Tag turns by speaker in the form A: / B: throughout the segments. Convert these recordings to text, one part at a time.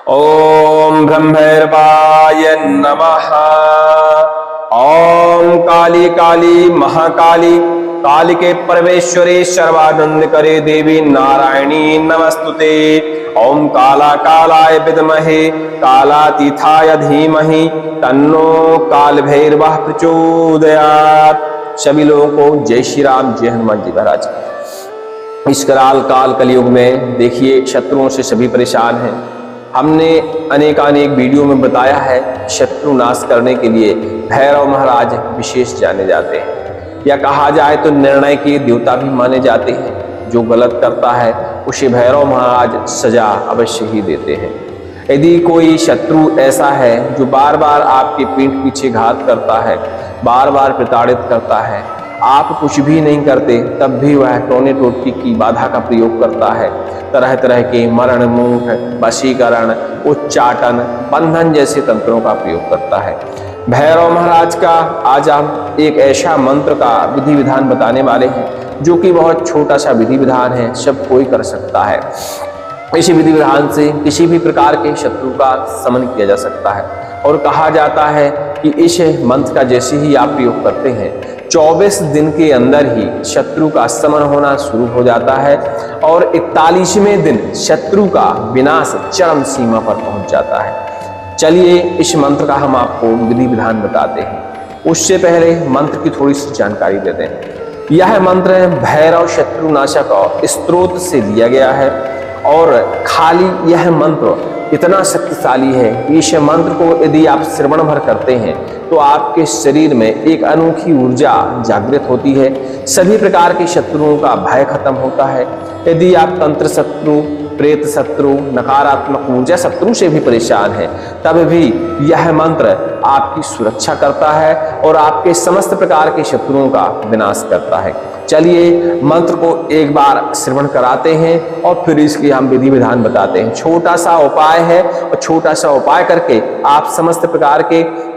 A: ओम ब्रह्मैर्वाय नमः। ओम काली काली महाकाली कालिके परमेश्वरी सर्वानंद करे देवी नारायणी नमस्तुते। ओम काला कालाय विद्महे कालातीथाय धीमहि तन्नो काल भैरवः प्रचोदयात्। सभी लोगों को जय श्री राम, जय हनुमान जी महाराज। इस कराल काल कलयुग में देखिए शत्रुओं से सभी परेशान हैं। हमने अनेकानेक वीडियो में बताया है शत्रु नाश करने के लिए भैरव महाराज विशेष जाने जाते हैं, या कहा जाए तो निर्णय के देवता भी माने जाते हैं। जो गलत करता है उसे भैरव महाराज सजा अवश्य ही देते हैं। यदि कोई शत्रु ऐसा है जो बार बार आपके पीठ पीछे घात करता है, बार बार प्रताड़ित करता है, आप कुछ भी नहीं करते तब भी वह टोने टोटकी की बाधा का प्रयोग करता है। तरह तरह के मरण मूठ, वशीकरण, उच्चाटन, बंधन जैसे तंत्रों का प्रयोग करता है। भैरव महाराज का आज हम एक ऐसा मंत्र का विधि विधान बताने वाले हैं जो कि बहुत छोटा सा विधि विधान है, सब कोई कर सकता है। इस विधि विधान से किसी भी प्रकार के शत्रु का समन किया जा सकता है और कहा जाता है कि इस मंत्र का जैसे ही आप प्रयोग करते हैं 24 दिन के अंदर ही शत्रु का समन होना शुरू हो जाता है और 41वें दिन शत्रु का विनाश चरम सीमा पर पहुंच जाता है। चलिए इस मंत्र का हम आपको विधि विधान बताते हैं। उससे पहले मंत्र की थोड़ी सी जानकारी देते हैं। यह मंत्र भैरव शत्रुनाशक स्त्रोत से लिया गया है और खाली यह मंत्र इतना शक्तिशाली है कि इस मंत्र को यदि आप श्रवण भर करते हैं तो आपके शरीर में एक अनोखी ऊर्जा जागृत होती है। सभी प्रकार के शत्रुओं का भय खत्म होता है। यदि आप तंत्र शत्रु, प्रेत शत्रु, नकारात्मक ऊर्जा शत्रु से भी परेशान हैं, तब भी यह मंत्र आपकी सुरक्षा करता है और आपके समस्त प्रकार के शत्रुओं का विनाश करता है। चलिए मंत्र को एक बार श्रवण कराते हैं और फिर इसकी हम विधि विधान बताते हैं। छोटा सा उपाय है और छोटा सा उपाय करके आप समस्त प्रकार के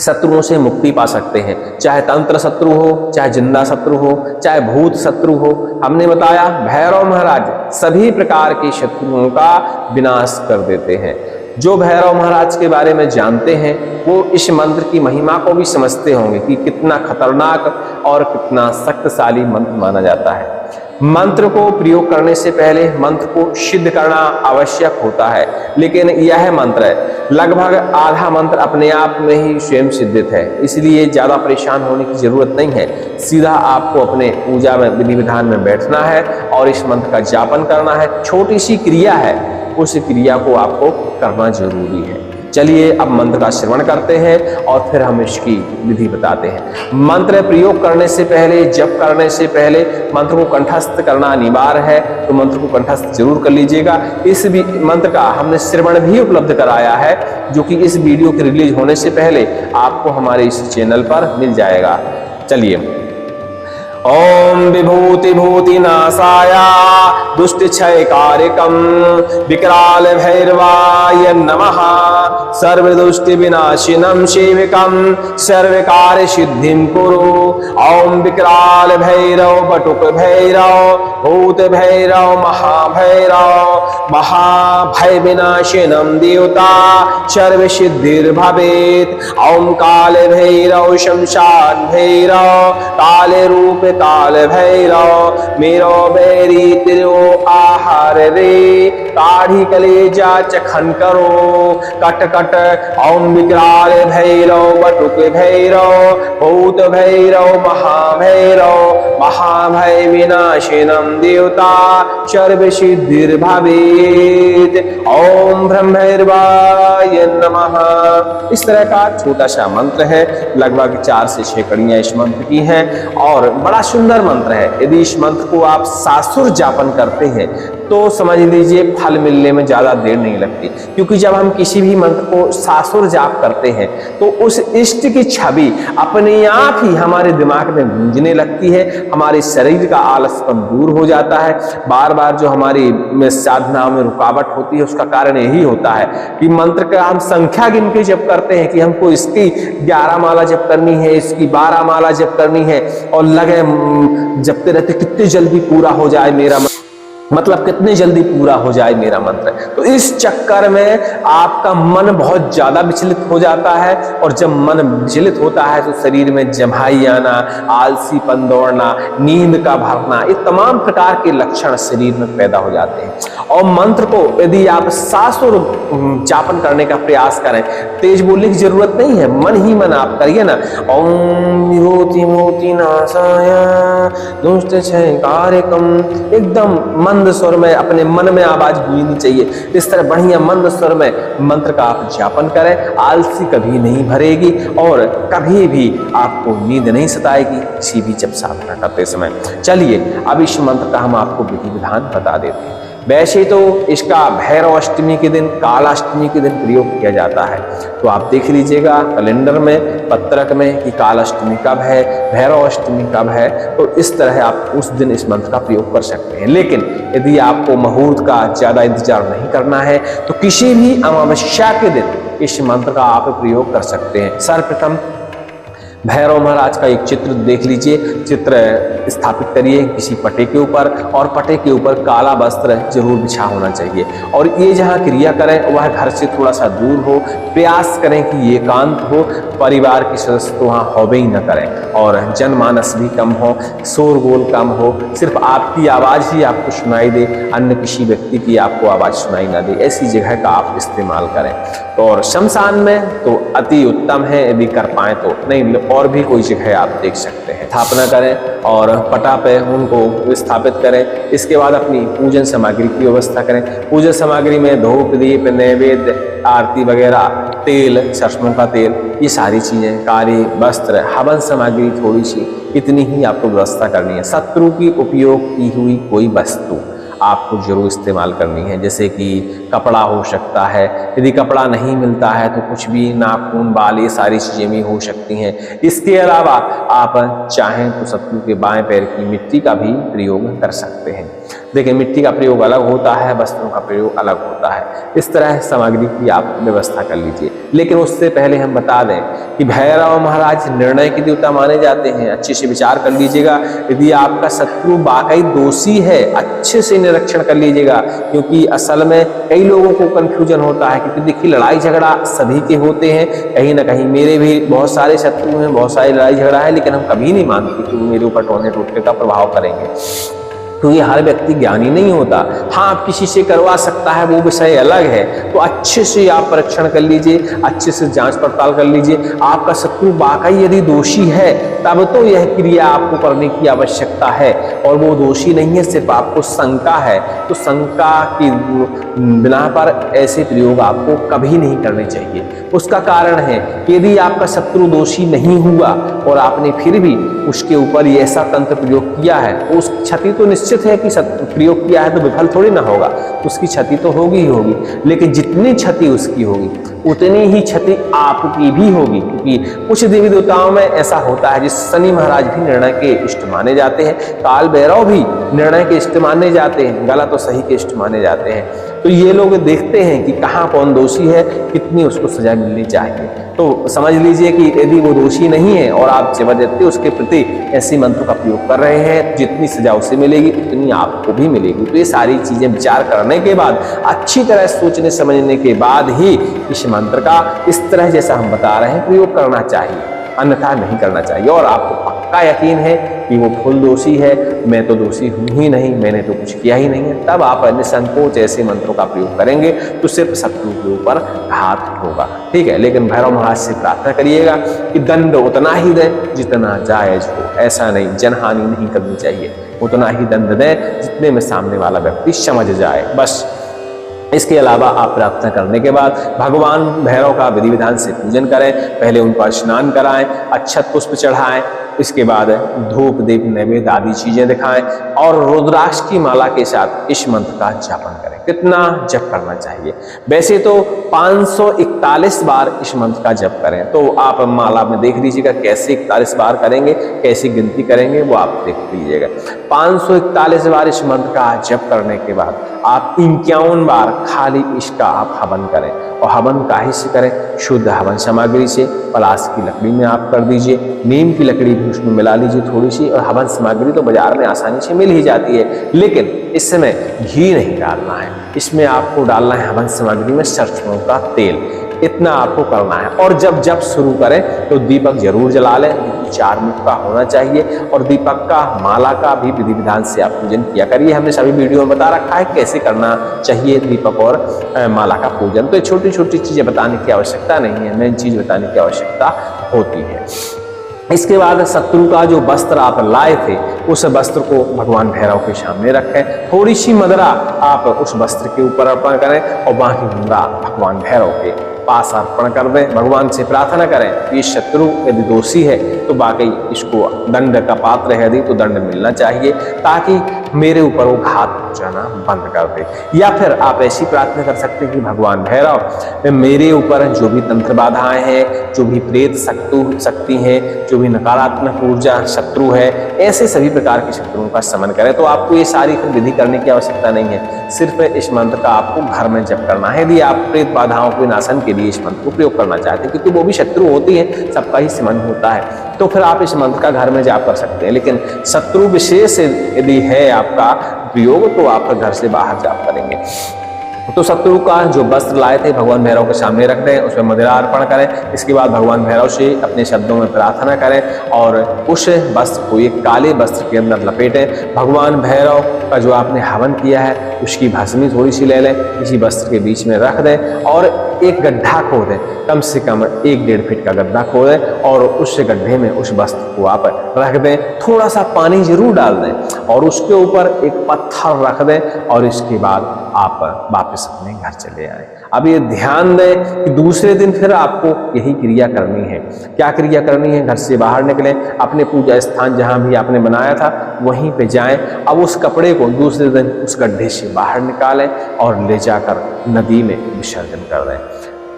A: शत्रुओं से मुक्ति पा सकते हैं। चाहे तंत्र शत्रु हो, चाहे जिंदा शत्रु हो, चाहे भूत शत्रु हो। हमने बताया भैरव महाराज सभी प्रकार के शत्रुओं का विनाश कर देते हैं। जो भैरव महाराज के बारे में जानते हैं वो इस मंत्र की महिमा को भी समझते होंगे कि कितना खतरनाक और कितना शक्तिशाली मंत्र माना जाता है। मंत्र को प्रयोग करने से पहले मंत्र को सिद्ध करना आवश्यक होता है, लेकिन यह मंत्र लगभग आधा मंत्र अपने आप में ही स्वयं सिद्धित है, इसलिए ज्यादा परेशान होने की जरूरत नहीं है। सीधा आपको अपने पूजा में विधि विधान में बैठना है और इस मंत्र का जापन करना है। छोटी सी क्रिया है, उस क्रिया को आपको करना जरूरी है। चलिए अब मंत्र का श्रवण करते हैं और फिर हम इसकी विधि बताते हैं। मंत्र प्रयोग करने से पहले, जप करने से पहले मंत्र को कंठस्थ करना अनिवार्य है, तो मंत्र को कंठस्थ जरूर कर लीजिएगा। इस मंत्र का हमने श्रवण भी उपलब्ध कराया है जो कि इस वीडियो के रिलीज होने से पहले आपको हमारे इस चैनल पर मिल जाएगा। चलिए ओम विभूति भूति नाशाय दुष्ट क्षय कारकम विकराल भैरवाय नमः। सर्व दुष्टि विनाशिनम शिविकम सर्व कार्य सिद्धिम कुरु। ओम विकराल भैरव बटुक भैरव भूत भैरव महाभैरव महाभय विनाशिनम देवता सर्व सिद्धिर्भवेत्। ओम काल भैरव शमशान भैरव काल रूप काल भैरव मेरो बैरी तिरो आहार रे काढ़ी कलेजा चखन करो कट कट। ओम विकराल भैरव बटुक भैरव भूत भैरव महाभैरव महाभय विनाशिनम देवता सर्व सिद्धिर्भवेत्। ओम ब्रह्मैर्वाय नमः। इस तरह का छोटा सा मंत्र है, लगभग 4 से 6 कड़ियां इस मंत्र की हैं और बड़ा सुंदर मंत्र है। यदि इस मंत्र को आप सासुर जापन करते हैं तो समझ लीजिए फल मिलने में ज्यादा देर नहीं लगती, क्योंकि जब हम किसी भी मंत्र को सासुर जाप करते हैं तो उस इष्ट की छवि अपने आप ही हमारे दिमाग में गूंजने लगती है। हमारे शरीर का आलसपन दूर हो जाता है। बार बार जो हमारी साधना में रुकावट होती है उसका कारण यही होता है कि मंत्र का हम संख्या गिन के जप करते हैं कि हमको इसकी 11 माला जप करनी है, इसकी 12 माला जप करनी है और लगे जपते रहते कितने जल्दी पूरा हो जाए मेरा। मतलब कितनी जल्दी पूरा हो जाए मेरा मंत्र। तो इस चक्कर में आपका मन बहुत ज्यादा विचलित हो जाता है, और जब मन विचलित होता है तो शरीर में जम्हाई आना, आलसीपन दौड़ना, नींद का भरना, ये तमाम प्रकार के लक्षण शरीर में पैदा हो जाते हैं। और मंत्र को यदि आप सांसों जापन करने का प्रयास करें, तेज बोलने की जरूरत नहीं है, मन ही मन आप करिए ना, ओम विभूति मोति नाशाय दुष्ट क्षय कार्यकम, एकदम मंद स्वर में अपने मन में आवाज गूंजनी चाहिए। इस तरह बढ़िया मंद स्वर में मंत्र का आप जापन करें, आलसी कभी नहीं भरेगी और कभी भी आपको नींद नहीं सताएगी किसी भी जब साधना करते समय। चलिए अब इस मंत्र का हम आपको विधि विधान बता देते हैं। वैसे तो इसका भैरव अष्टमी के दिन, कालाष्टमी के दिन प्रयोग किया जाता है, तो आप देख लीजिएगा कैलेंडर में, पत्रक में कि कालाष्टमी कब है, भैरव अष्टमी कब है, तो इस तरह आप उस दिन इस मंत्र का प्रयोग कर सकते हैं। लेकिन यदि आपको मुहूर्त का ज्यादा इंतजार नहीं करना है तो किसी भी अमावस्या के दिन इस मंत्र का आप प्रयोग कर सकते हैं। सर्वप्रथम भैरव महाराज का एक चित्र देख लीजिए, चित्र स्थापित करिए किसी पटे के ऊपर, और पटे के ऊपर काला वस्त्र जरूर बिछा होना चाहिए। और ये जहाँ क्रिया करें वह घर से थोड़ा सा दूर हो, प्रयास करें कि एकांत हो, परिवार के सदस्य तो वहाँ होवे ही न करें, और जनमानस भी कम हो, शोरगोल कम हो, सिर्फ आपकी आवाज़ ही आपको सुनाई दे, अन्य किसी व्यक्ति की आपको आवाज़ सुनाई ना दे, ऐसी जगह का आप इस्तेमाल करें। और शमशान में तो अति उत्तम है, यदि कर पाएँ तो, नहीं और भी कोई जगह आप देख सकते हैं। स्थापना करें और पटा पे उनको स्थापित करें। इसके बाद अपनी पूजन सामग्री की व्यवस्था करें। पूजन सामग्री में धूप, दीप, नैवेद्य, आरती वगैरह, तेल, सरसों का तेल, ये सारी चीजें, काली वस्त्र, हवन सामग्री थोड़ी सी, इतनी ही आपको व्यवस्था करनी है। शत्रु की उपयोग की हुई कोई वस्तु आपको जरूर इस्तेमाल करनी है, जैसे कि कपड़ा हो सकता है, यदि कपड़ा नहीं मिलता है तो कुछ भी, नाखून, बाल, ये सारी चीजें भी हो सकती हैं। इसके अलावा आप चाहें तो शत्रु के बाएं पैर की मिट्टी का भी प्रयोग कर सकते हैं। देखिए मिट्टी का प्रयोग अलग होता है, वस्त्रों का प्रयोग अलग होता है। इस तरह सामग्री की आप व्यवस्था कर लीजिए। लेकिन उससे पहले हम बता दें कि भैरव महाराज निर्णय के देवता माने जाते हैं। अच्छे से विचार कर लीजिएगा, यदि आपका शत्रु वाकई दोषी है अच्छे से निरीक्षण कर लीजिएगा, क्योंकि असल में कई लोगों को कंफ्यूजन होता है, क्योंकि देखिए लड़ाई झगड़ा सभी के होते हैं, कहीं ना कहीं मेरे भी बहुत सारे शत्रु हैं, बहुत सारी लड़ाई झगड़ा है, लेकिन हम कभी नहीं मानते कि मेरे ऊपर टोने टोटके का प्रभाव करेंगे, क्योंकि हर व्यक्ति ज्ञानी नहीं होता। हाँ, आप किसी से करवा सकता है, वो विषय अलग है। तो अच्छे से आप परीक्षण कर लीजिए, अच्छे से जांच पड़ताल कर लीजिए। आपका शत्रु वाकई यदि दोषी है तब तो यह क्रिया आपको करने की आवश्यकता है, और वो दोषी नहीं है, सिर्फ आपको शंका है, तो शंका की बिना पर ऐसे प्रयोग आपको कभी नहीं करने चाहिए। उसका कारण है कि यदि आपका शत्रु दोषी नहीं हुआ और आपने फिर भी उसके ऊपर ऐसा तंत्र प्रयोग किया है, तो उस क्षति तो निश्चित है कि प्रयोग किया है तो विफल थोड़ी ना होगा, उसकी क्षति तो होगी ही होगी। लेकिन जितनी क्षति उसकी होगी उतनी ही क्षति आपकी भी होगी, क्योंकि कुछ देवी देवताओं में ऐसा होता है, जिस शनि महाराज भी निर्णय के इष्ट माने जाते हैं, काल भैरव भी निर्णय के इष्ट माने जाते हैं, गलत और सही के इष्ट माने जाते हैं। तो ये लोग देखते हैं कि कहाँ कौन दोषी है, कितनी उसको सजा मिलनी चाहिए। तो समझ लीजिए कि यदि वो दोषी नहीं है और आप जबरदस्ती उसके प्रति ऐसी मंत्र का प्रयोग कर रहे हैं, जितनी सजा उसे मिलेगी उतनी आपको भी मिलेगी। तो ये सारी चीजें विचार करने के बाद, अच्छी तरह सोचने समझने के बाद ही इस मंत्र का इस तरह जैसा हम बता रहे हैं प्रयोग करना चाहिए, अन्यथा नहीं करना चाहिए। और आपको पक्का यकीन है कि वो फुल दोषी है, मैं तो दोषी हूँ ही नहीं, मैंने तो कुछ किया ही नहीं है, तब आप निसंकोच ऐसे मंत्रों का प्रयोग करेंगे तो सिर्फ शत्रु के ऊपर घात होगा। ठीक है, लेकिन भैरव महाराज से प्रार्थना करिएगा कि दंड उतना ही दें जितना जायज हो, ऐसा नहीं, जनहानि नहीं करनी चाहिए, उतना ही दंड दें जितने में सामने वाला व्यक्ति समझ जाए, बस। इसके अलावा आप प्रार्थना करने के बाद भगवान भैरव का विधि विधान से पूजन करें। पहले उन पर स्नान कराएं, अक्षत पुष्प चढ़ाएं, इसके बाद धूप, दीप, नैवेद्य आदि चीजें दिखाएं और रुद्राक्ष की माला के साथ इस मंत्र का जापन करें। कितना जप करना चाहिए? वैसे तो 541 बार इस मंत्र का जप करें। तो आप माला में देख लीजिएगा कैसे 41 बार करेंगे, कैसी गिनती करेंगे वो आप देख लीजिएगा। 541 बार इस मंत्र का जप करने के बाद आप 51 बार खाली इसका आप हवन करें। और हवन काहे से करें? शुद्ध हवन सामग्री से। पलाश की लकड़ी में आप कर दीजिए, नीम की लकड़ी भी उसमें मिला लीजिए थोड़ी सी। और हवन सामग्री तो बाजार में आसानी से मिल ही जाती है, लेकिन इस समय घी नहीं डालना है, इसमें आपको डालना है हवन सामग्री में सरसों का तेल। इतना आपको करना है। और जब शुरू करें तो दीपक जरूर जला लें, 4 मुख का होना चाहिए। और दीपक का, माला का भी विधि विधान से आप पूजन किया करिए। हमने सभी वीडियो में बता रखा है कैसे करना चाहिए दीपक और माला का पूजन। तो छोटी छोटी चीजें बताने की आवश्यकता नहीं है, मेन चीज बताने की आवश्यकता होती है। इसके बाद शत्रु का जो वस्त्र आप लाए थे उस वस्त्र को भगवान भैरव के सामने रखें। थोड़ी सी मदरा आप उस वस्त्र के ऊपर अर्पण करें और बाकी मदरा भगवान भैरव के पास अर्पण कर दें। भगवान से प्रार्थना करें कि ये शत्रु यदि दोषी है तो वाकई इसको दंड का पात्र है, यदि तो दंड मिलना चाहिए, ताकि मेरे ऊपर वो घात पहुंचाना बंद कर दे। या फिर आप ऐसी प्रार्थना कर सकते हैं कि भगवान भैरव मेरे ऊपर जो भी तंत्र बाधाएं हैं, जो भी प्रेत शक्ति हैं, जो भी नकारात्मक ऊर्जा शत्रु है, ऐसे सभी प्रकार के शत्रुओं का शमन करें। तो आपको ये सारी विधि करने की आवश्यकता नहीं है, सिर्फ इस मंत्र का आपको घर में जप करना है। यदि आप प्रेत बाधाओं के नाशन के लिए इस मंत्र को प्रयोग करना चाहते हैं, क्योंकि वो भी शत्रु होती है, सबका ही शमन होता है, तो फिर आप इस मंत्र का घर में जाप कर सकते हैं। लेकिन शत्रु विशेष यदि है आपका प्रयोग तो आप घर से बाहर जाप करेंगे। तो शत्रु का जो वस्त्र लाए थे भगवान भैरव के सामने रख दें, उसमें मदिरा अर्पण करें। इसके बाद भगवान भैरव से अपने शब्दों में प्रार्थना करें और उस वस्त्र को एक काले वस्त्र के अंदर लपेटें। भगवान भैरव का जो आपने हवन किया है उसकी भस्मी थोड़ी सी ले लें, इसी वस्त्र के बीच में रख दें और एक गड्ढा खोदें, कम से कम 1-1.5 फीट का गड्ढा खोदें और उस गड्ढे में उस वस्त्र को आप रख दें। थोड़ा सा पानी जरूर डाल दें और उसके ऊपर एक पत्थर रख दें और इसके बाद आप वापस अपने घर चले आए। अब ये ध्यान दें कि दूसरे दिन फिर आपको यही क्रिया करनी है। क्या क्रिया करनी है? घर से बाहर निकलें, अपने पूजा स्थान जहां भी आपने बनाया था वहीं पे जाएं। अब उस कपड़े को दूसरे दिन उस गड्ढे से बाहर निकालें और ले जाकर नदी में विसर्जन कर दें।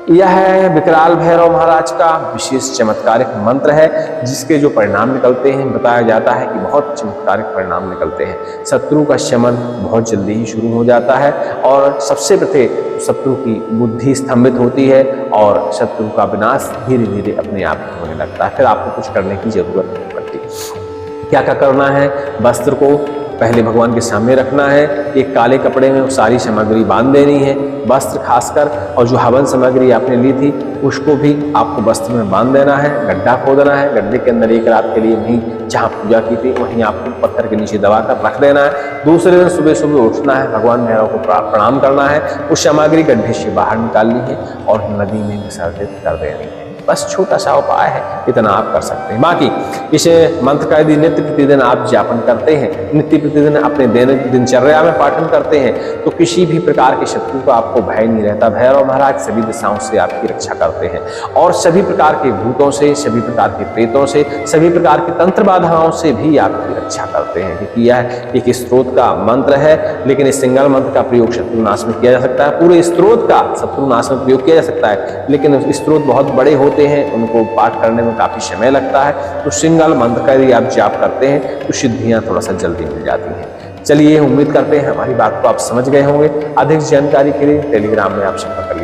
A: यह है विकराल भैरव महाराज का विशेष चमत्कारिक मंत्र है, जिसके जो परिणाम निकलते हैं बताया जाता है कि बहुत चमत्कारिक परिणाम निकलते हैं। शत्रु का शमन बहुत जल्दी ही शुरू हो जाता है और सबसे पहले शत्रु की बुद्धि स्तंभित होती है और शत्रु का विनाश धीरे धीरे अपने आप होने लगता है। फिर आपको कुछ करने की जरूरत नहीं पड़ती। क्या क्या करना है? वस्त्र को पहले भगवान के सामने रखना है, एक काले कपड़े में वो सारी सामग्री बांध देनी है, वस्त्र खासकर, और जो हवन सामग्री आपने ली थी उसको भी आपको वस्त्र में बांध देना है। गड्ढा खोदना है, गड्ढे के अंदर एक रात के लिए वहीं जहाँ पूजा की थी वहीं आपको पत्थर के नीचे दबाकर रख देना है। दूसरे दिन सुबह सुबह उठना है, भगवान भैरव को प्रणाम करना है, उस सामग्री गड्ढे से बाहर निकालनी है और नदी में विसर्जित कर देनी है। बस छोटा सा उपाय है, इतना आप कर सकते हैं। बाकी इस मंत्र का यदि नित्य प्रतिदिन आप जापन करते हैं, नित्य प्रतिदिन अपने दैनिक दिनचर्या में पाठन करते हैं, तो किसी भी प्रकार के शत्रु का आपको भय नहीं रहता। भैरव महाराज सभी दिशाओं से आपकी रक्षा करते हैं और सभी प्रकार के भूतों से, सभी प्रकार के प्रेतों से, सभी प्रकार की तंत्र बाधाओं से भी आपकी रक्षा करते हैं। क्योंकि यह एक स्त्रोत का मंत्र है, लेकिन इस सिंगल मंत्र का प्रयोग शत्रुनाश में किया जा सकता है। पूरे स्त्रोत का शत्रुनाश में प्रयोग किया जा सकता है, लेकिन स्त्रोत बहुत बड़े होते हैं, उनको पाठ करने में काफी समय लगता है। तो सिंगल मंत्र का यदि आप जाप करते हैं तो सिद्धियां थोड़ा सा जल्दी मिल जाती हैं। चलिए, उम्मीद करते हैं हमारी बात को आप समझ गए होंगे। अधिक जानकारी के लिए टेलीग्राम में आप संपर्क कर लीजिए।